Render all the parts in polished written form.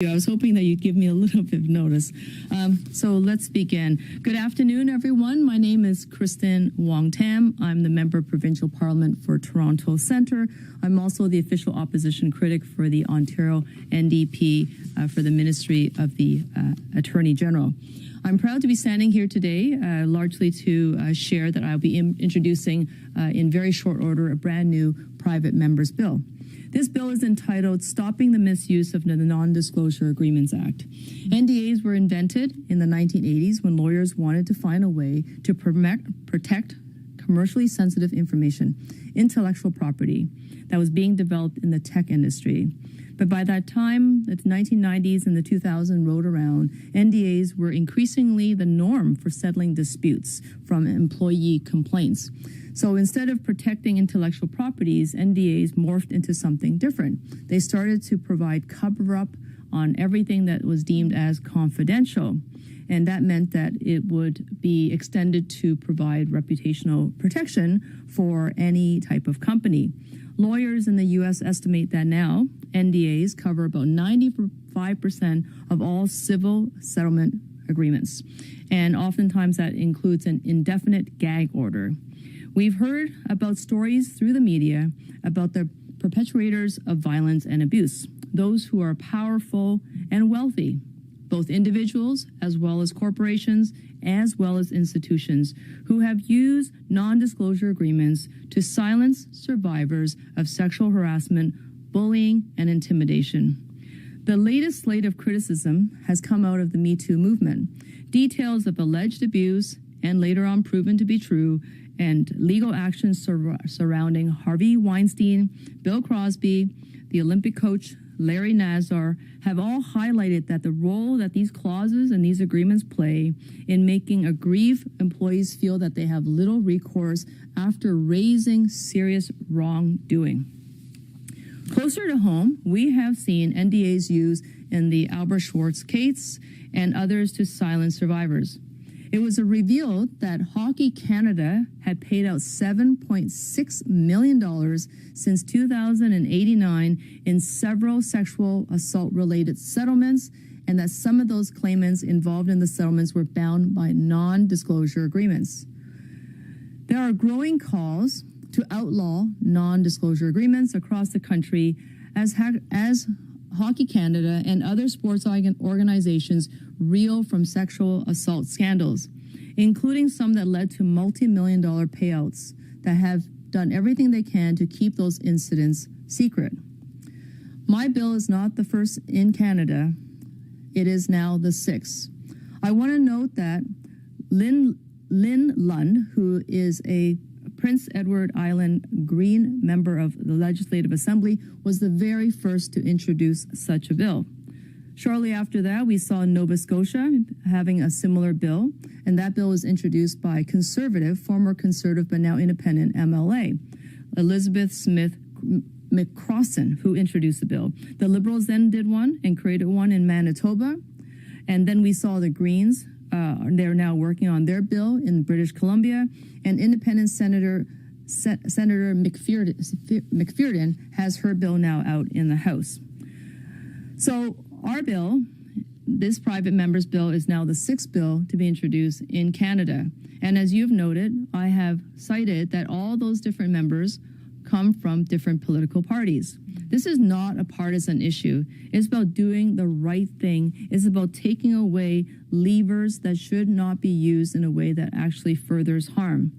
I was hoping that you'd give me a little bit of notice. So let's begin. Good afternoon, everyone. My name is Kristyn Wong-Tam. I'm the Member of Provincial Parliament for Toronto Centre. I'm also the official opposition critic for the Ontario NDP for the Ministry of the Attorney General. I'm proud to be standing here today, largely to share that I'll be introducing in very short order a brand new private member's bill. This bill is entitled Stopping the Misuse of the Non-Disclosure Agreements Act. NDAs were invented in the 1980s when lawyers wanted to find a way to protect commercially sensitive information, intellectual property, that was being developed in the tech industry. But by that time, the 1990s and the 2000s rolled around, NDAs were increasingly the norm for settling disputes from employee complaints. So instead of protecting intellectual properties, NDAs morphed into something different. They started to provide cover-up on everything that was deemed as confidential. And that meant that it would be extended to provide reputational protection for any type of company. Lawyers in the U.S. estimate that now NDAs cover about 95% of all civil settlement agreements. And oftentimes that includes an indefinite gag order. We've heard about stories through the media about the perpetrators of violence and abuse, those who are powerful and wealthy, both individuals as well as corporations, as well as institutions, who have used non-disclosure agreements to silence survivors of sexual harassment, bullying, and intimidation. The latest slate of criticism has come out of the Me Too movement. Details of alleged abuse, and later on proven to be true, and legal actions surrounding Harvey Weinstein, Bill Crosby, the Olympic coach Larry Nassar have all highlighted that the role that these clauses and these agreements play in making aggrieved employees feel that they have little recourse after raising serious wrongdoing. Closer to home, we have seen NDAs used in the Albert Schweitzer case and others to silence survivors. It was revealed that Hockey Canada had paid out $7.6 million since 2089 in several sexual assault-related settlements, and that some of those claimants involved in the settlements were bound by non-disclosure agreements. There are growing calls to outlaw non-disclosure agreements across the country as Hockey Canada and other sports organizations reel from sexual assault scandals, including some that led to multi-million-dollar payouts that have done everything they can to keep those incidents secret. My bill is not the first in Canada. It is now the sixth. I want to note that Lynn Lund, who is a Prince Edward Island Green member of the Legislative Assembly, was the very first to introduce such a bill. Shortly after that, we saw Nova Scotia having a similar bill, and that bill was introduced by former conservative but now independent MLA, Elizabeth Smith McCrossan, who introduced the bill. The Liberals then did one and created one in Manitoba, and then we saw the Greens. They're now working on their bill in British Columbia, and independent Senator McPherson has her bill now out in the House. So our bill, this private member's bill, is now the sixth bill to be introduced in Canada. And as you've noted, I have cited that all those different members come from different political parties. This is not a partisan issue. It's about doing the right thing. It's about taking away levers that should not be used in a way that actually furthers harm.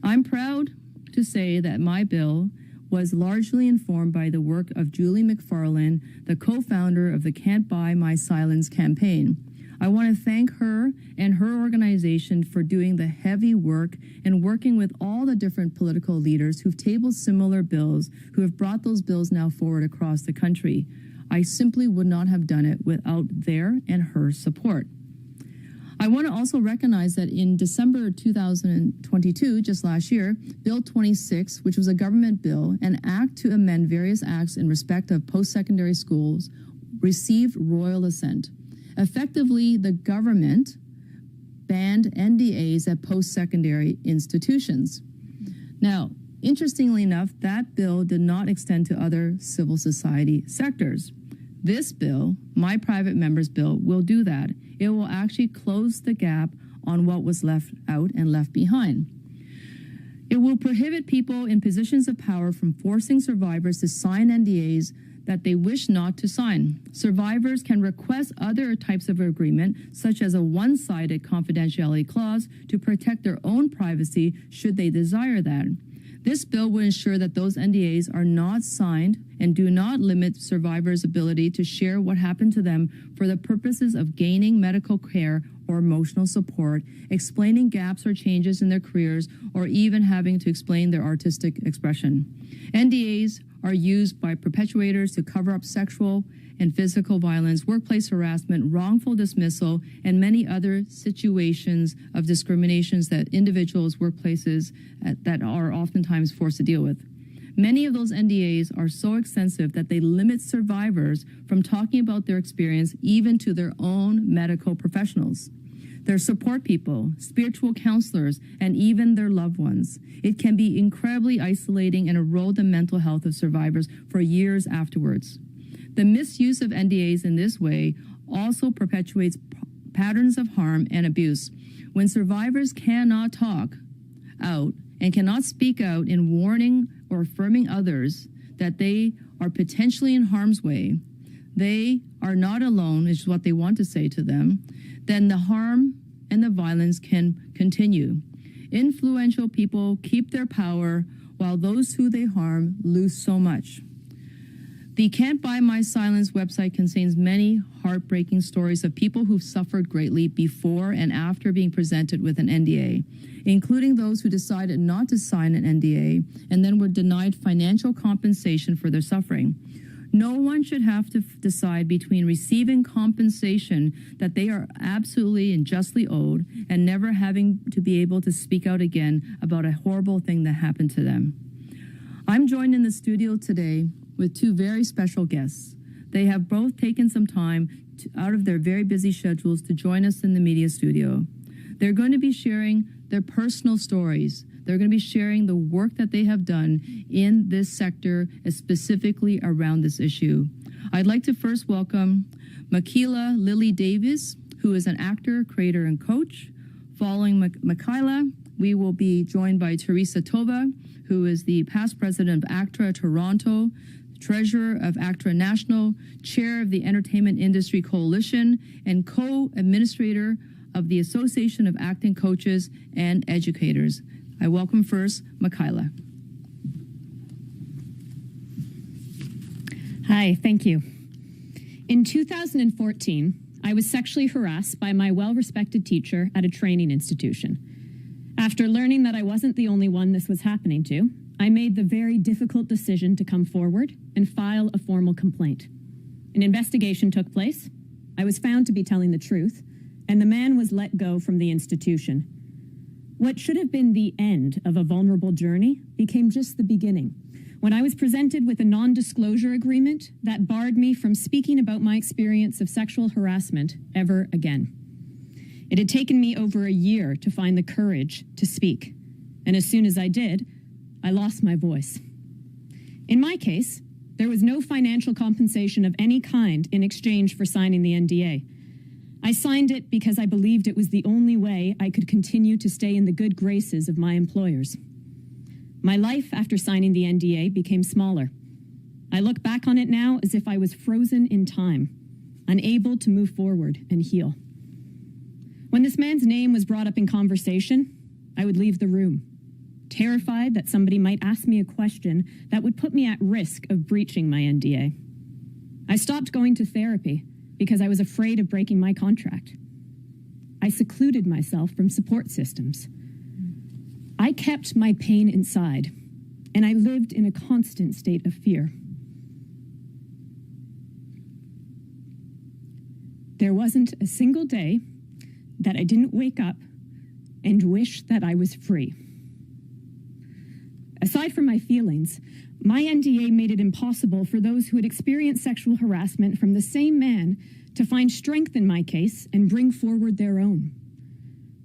I'm proud to say that my bill was largely informed by the work of Julie McFarlane, the co-founder of the Can't Buy My Silence campaign. I want to thank her and her organization for doing the heavy work and working with all the different political leaders who've tabled similar bills, who have brought those bills now forward across the country. I simply would not have done it without their and her support. I want to also recognize that in December 2022, just last year, Bill 26, which was a government bill, an act to amend various acts in respect of post-secondary schools, received royal assent. Effectively, the government banned NDAs at post-secondary institutions. Now, interestingly enough, that bill did not extend to other civil society sectors. This bill, my private member's bill, will do that. It will actually close the gap on what was left out and left behind. It will prohibit people in positions of power from forcing survivors to sign NDAs that they wish not to sign. Survivors can request other types of agreement, such as a one-sided confidentiality clause, to protect their own privacy should they desire that. This bill will ensure that those NDAs are not signed and do not limit survivors' ability to share what happened to them for the purposes of gaining medical care or emotional support, explaining gaps or changes in their careers, or even having to explain their artistic expression. NDAs are used by perpetrators to cover up sexual and physical violence, workplace harassment, wrongful dismissal, and many other situations of discriminations that individuals, workplaces that are oftentimes forced to deal with. Many of those NDAs are so extensive that they limit survivors from talking about their experience even to their own medical professionals, their support people, spiritual counselors, and even their loved ones. It can be incredibly isolating and erode the mental health of survivors for years afterwards. The misuse of NDAs in this way also perpetuates patterns of harm and abuse. When survivors cannot talk out and cannot speak out in warning or affirming others that they are potentially in harm's way, they are not alone, is what they want to say to them, then the harm and the violence can continue. Influential people keep their power while those who they harm lose so much. The Can't Buy My Silence website contains many heartbreaking stories of people who've suffered greatly before and after being presented with an NDA, including those who decided not to sign an NDA and then were denied financial compensation for their suffering. No one should have to decide between receiving compensation that they are absolutely and justly owed and never having to be able to speak out again about a horrible thing that happened to them. I'm joined in the studio today with two very special guests. They have both taken some time out of their very busy schedules to join us in the media studio. They're going to be sharing their personal stories. They're going to be sharing the work that they have done in this sector, specifically around this issue. I'd like to first welcome Michaela Lily Davis, who is an actor, creator, and coach. Following Michaela, we will be joined by Teresa Tova, who is the past president of ACTRA Toronto, treasurer of ACTRA National, chair of the Entertainment Industry Coalition, and co-administrator of the Association of Acting Coaches and Educators. I welcome first Michaela. Hi, thank you. In 2014, I was sexually harassed by my well-respected teacher at a training institution. After learning that I wasn't the only one this was happening to, I made the very difficult decision to come forward and file a formal complaint. An investigation took place. I was found to be telling the truth, and the man was let go from the institution. What should have been the end of a vulnerable journey became just the beginning, when I was presented with a non-disclosure agreement that barred me from speaking about my experience of sexual harassment ever again. It had taken me over a year to find the courage to speak, and as soon as I did, I lost my voice. In my case, there was no financial compensation of any kind in exchange for signing the NDA. I signed it because I believed it was the only way I could continue to stay in the good graces of my employers. My life after signing the NDA became smaller. I look back on it now as if I was frozen in time, unable to move forward and heal. When this man's name was brought up in conversation, I would leave the room, terrified that somebody might ask me a question that would put me at risk of breaching my NDA. I stopped going to therapy because I was afraid of breaking my contract. I secluded myself from support systems. I kept my pain inside, and I lived in a constant state of fear. There wasn't a single day that I didn't wake up and wish that I was free. Aside from my feelings, my NDA made it impossible for those who had experienced sexual harassment from the same man to find strength in my case and bring forward their own.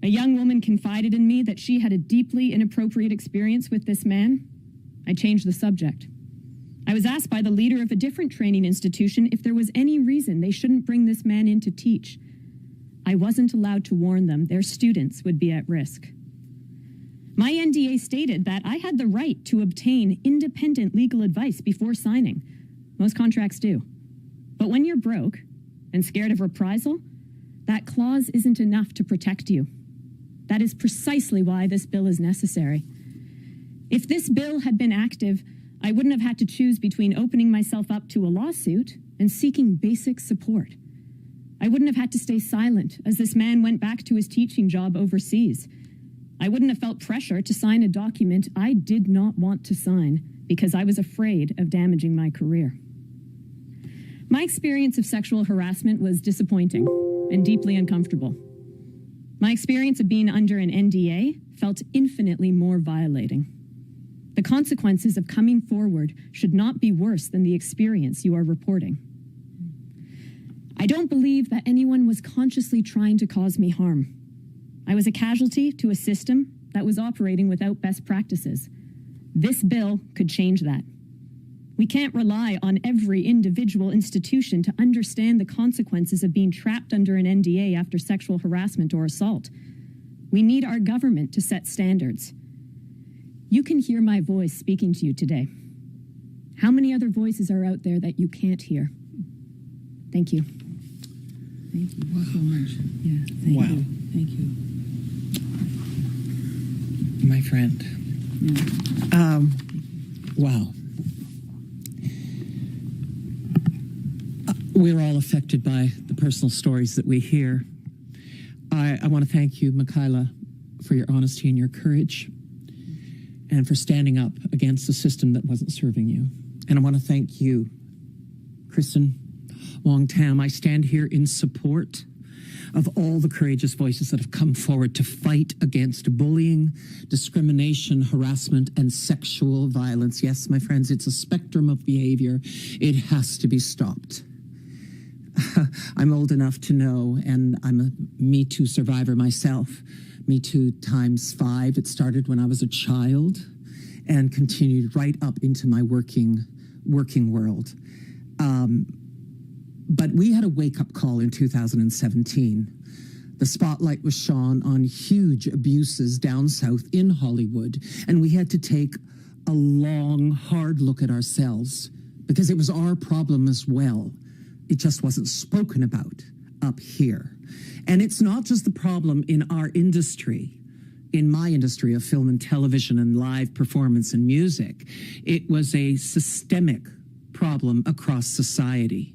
A young woman confided in me that she had a deeply inappropriate experience with this man. I changed the subject. I was asked by the leader of a different training institution if there was any reason they shouldn't bring this man in to teach. I wasn't allowed to warn them their students would be at risk. My NDA stated that I had the right to obtain independent legal advice before signing. Most contracts do. But when you're broke and scared of reprisal, that clause isn't enough to protect you. That is precisely why this bill is necessary. If this bill had been active, I wouldn't have had to choose between opening myself up to a lawsuit and seeking basic support. I wouldn't have had to stay silent as this man went back to his teaching job overseas. I wouldn't have felt pressure to sign a document I did not want to sign because I was afraid of damaging my career. My experience of sexual harassment was disappointing and deeply uncomfortable. My experience of being under an NDA felt infinitely more violating. The consequences of coming forward should not be worse than the experience you are reporting. I don't believe that anyone was consciously trying to cause me harm. I was a casualty to a system that was operating without best practices. This bill could change that. We can't rely on every individual institution to understand the consequences of being trapped under an NDA after sexual harassment or assault. We need our government to set standards. You can hear my voice speaking to you today. How many other voices are out there that you can't hear? Thank you. Thank you so much. Yeah, thank you. Thank you. My friend. Yeah. Wow. We're all affected by the personal stories that we hear. I want to thank you, Michaela, for your honesty and your courage and for standing up against a system that wasn't serving you. And I want to thank you, Kristyn Wong-Tam. I stand here in support of all the courageous voices that have come forward to fight against bullying, discrimination, harassment, and sexual violence. Yes, my friends, it's a spectrum of behavior. It has to be stopped. I'm old enough to know, and I'm a Me Too survivor myself. Me Too times 5. It started when I was a child and continued right up into my working world. But we had a wake-up call in 2017. The spotlight was shone on huge abuses down south in Hollywood, and we had to take a long, hard look at ourselves because it was our problem as well. It just wasn't spoken about up here. And it's not just the problem in our industry, in my industry of film and television and live performance and music. It was a systemic problem across society.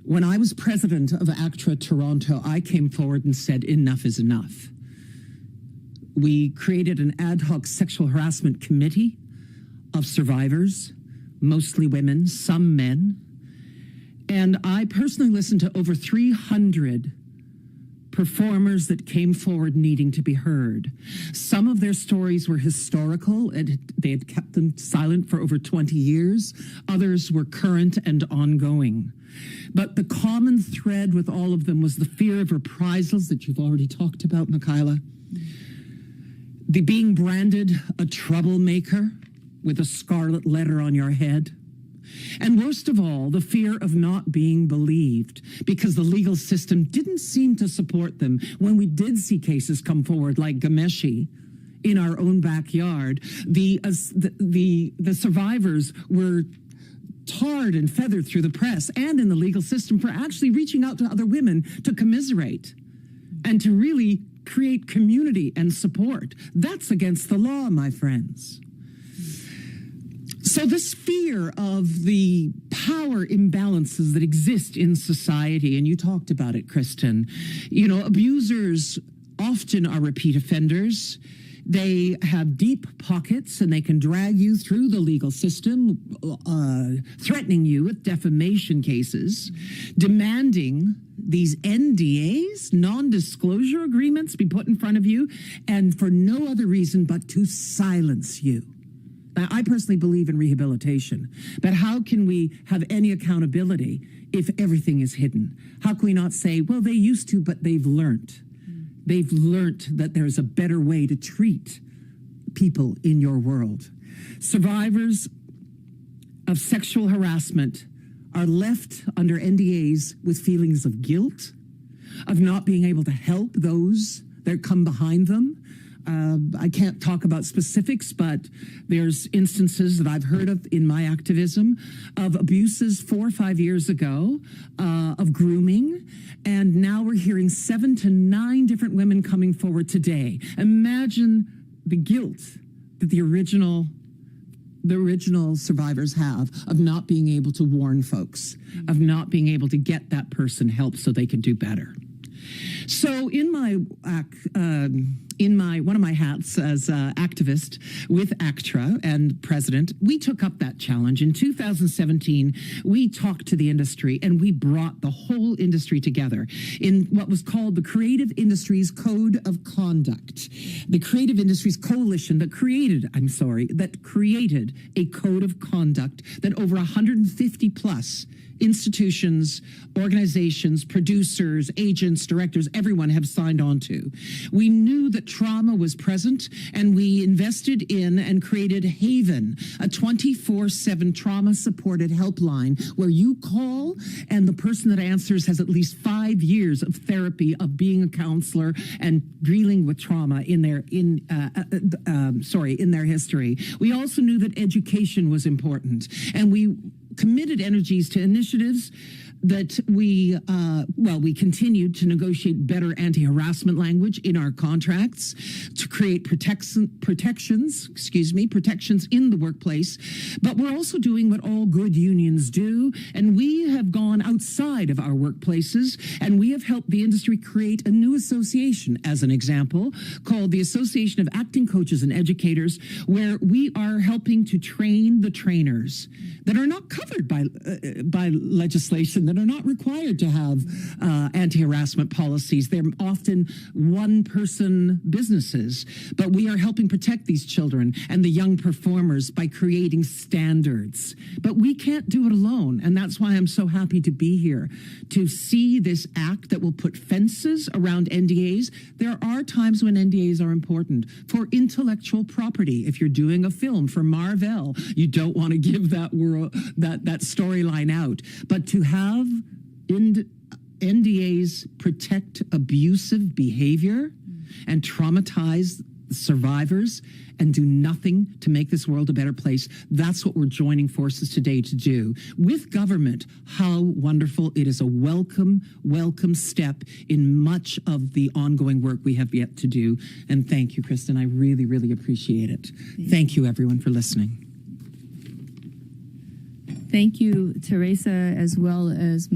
When I was president of ACTRA Toronto, I came forward and said, enough is enough. We created an ad hoc sexual harassment committee of survivors, mostly women, some men. And I personally listened to over 300 performers that came forward needing to be heard. Some of their stories were historical, and they had kept them silent for over 20 years. Others were current and ongoing. But the common thread with all of them was the fear of reprisals that you've already talked about, Michaela. The being branded a troublemaker with a scarlet letter on your head. And worst of all, the fear of not being believed because the legal system didn't seem to support them. When we did see cases come forward like Gameshi in our own backyard, the survivors were tarred and feathered through the press and in the legal system for actually reaching out to other women to commiserate and to really create community and support. That's against the law, my friends. So this fear of the power imbalances that exist in society, and you talked about it, Kristyn, you know, abusers often are repeat offenders. They have deep pockets and they can drag you through the legal system, threatening you with defamation cases, demanding these NDAs, non-disclosure agreements, be put in front of you, and for no other reason but to silence you. Now, I personally believe in rehabilitation, but how can we have any accountability if everything is hidden? How can we not say, well, they used to, but they've learned. They've learned that there's a better way to treat people in your world. Survivors of sexual harassment are left under NDAs with feelings of guilt, of not being able to help those that come behind them. I can't talk about specifics, but there's instances that I've heard of in my activism of abuses 4 or 5 years ago, of grooming, and now we're hearing 7 to 9 different women coming forward today. Imagine the guilt that the original survivors have of not being able to warn folks, of not being able to get that person help so they can do better. So in one of my hats as activist with ACTRA and president, we took up that challenge. In 2017, we talked to the industry and we brought the whole industry together in what was called the Creative Industries Code of Conduct. The Creative Industries Coalition that created a code of conduct that over 150 plus institutions, organizations, producers, agents, directors, everyone have signed on to. We knew that trauma was present, and we invested in and created Haven, a 24/7 trauma-supported helpline where you call and the person that answers has at least 5 years of therapy, of being a counselor and dealing with trauma in their history. We also knew that education was important, and we committed energies to initiatives that we continued to negotiate better anti-harassment language in our contracts, to create protections in the workplace. But we're also doing what all good unions do, and we have gone outside of our workplaces, and we have helped the industry create a new association, as an example, called the Association of Acting Coaches and Educators, where we are helping to train the trainers that are not covered by legislation, that are not required to have anti-harassment policies. They're often one-person businesses, but we are helping protect these children and the young performers by creating standards. But we can't do it alone, and that's why I'm so happy to be here, to see this act that will put fences around NDAs. There are times when NDAs are important for intellectual property. If you're doing a film for Marvel, you don't want to give that storyline out. But to have NDAs protect abusive behavior and traumatize survivors and do nothing to make this world a better place, that's what we're joining forces today to do. With government, how wonderful. It is a welcome step in much of the ongoing work we have yet to do. And thank you, Kristyn. I really, really appreciate it. Thank you, everyone, for listening. Thank you, Teresa, as well as